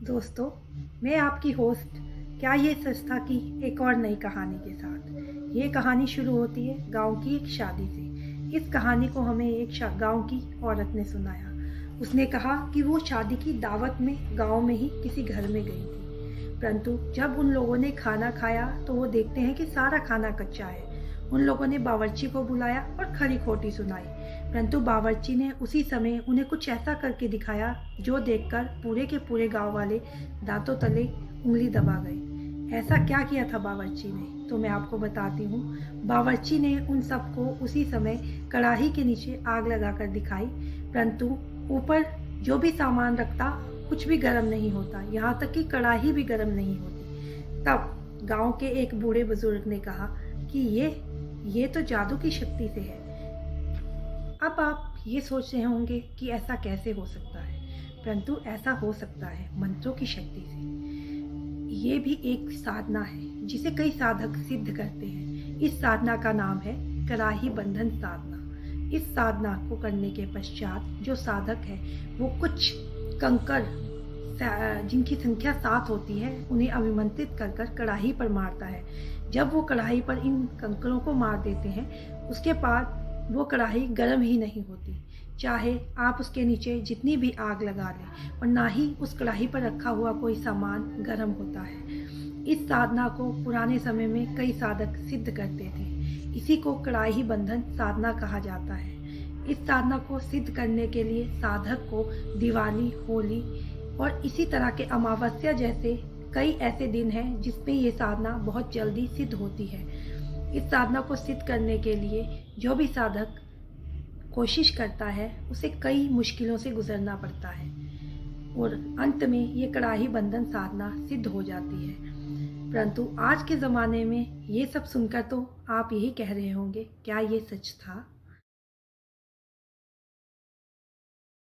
दोस्तों, मैं आपकी होस्ट क्या ये सच था की एक और नई कहानी के साथ। ये कहानी शुरू होती है गांव की एक शादी से। इस कहानी को हमें एक गांव की औरत ने सुनाया। उसने कहा कि वो शादी की दावत में गांव में ही किसी घर में गई थी, परंतु जब उन लोगों ने खाना खाया तो वो देखते हैं कि सारा खाना कच्चा है। उन लोगों ने बावर्ची को बुलाया और खरी खोटी सुनाई, परंतु बावर्ची ने उसी समय उन्हें कुछ ऐसा करके दिखाया जो देखकर पूरे के पूरे गांव वाले दांतों तले उंगली दबा गए। ऐसा क्या किया था बावर्ची ने, तो मैं आपको बताती हूँ। बावर्ची ने उन सबको उसी समय कढ़ाई के नीचे आग लगाकर दिखाई, परंतु ऊपर जो भी सामान रखता कुछ भी गर्म नहीं होता, यहाँ तक कि कढ़ाई भी गर्म नहीं होती। तब गांव के एक बूढ़े बुजुर्ग ने कहा कि ये तो जादू की शक्ति से है। अब आप ये सोच रहे होंगे कि ऐसा कैसे हो सकता है, परंतु ऐसा हो सकता है मंत्रों की शक्ति से। ये भी एक साधना है जिसे कई साधक सिद्ध करते हैं। इस साधना का नाम है कराही बंधन साधना। इस साधना को करने के पश्चात जो साधक है वो कुछ कंकड़ जिनकी संख्या 7 होती है उन्हें अभिमंत्रित कर कर कढ़ाई पर मारता है। जब वो कढ़ाई पर इन कंकड़ों को मार देते हैं उसके बाद वो कढ़ाई गर्म ही नहीं होती, चाहे आप उसके नीचे जितनी भी आग लगा लें, और ना ही उस कढ़ाई पर रखा हुआ कोई सामान गर्म होता है। इस साधना को पुराने समय में कई साधक सिद्ध करते थे। इसी को कढ़ाई बंधन साधना कहा जाता है। इस साधना को सिद्ध करने के लिए साधक को दिवाली, होली और इसी तरह के अमावस्या जैसे कई ऐसे दिन हैं जिसमें ये साधना बहुत जल्दी सिद्ध होती है। इस साधना को सिद्ध करने के लिए जो भी साधक कोशिश करता है उसे कई मुश्किलों से गुजरना पड़ता है और अंत में ये कढ़ाई बंधन साधना सिद्ध हो जाती है। परंतु आज के ज़माने में ये सब सुनकर तो आप यही कह रहे होंगे, क्या ये सच था?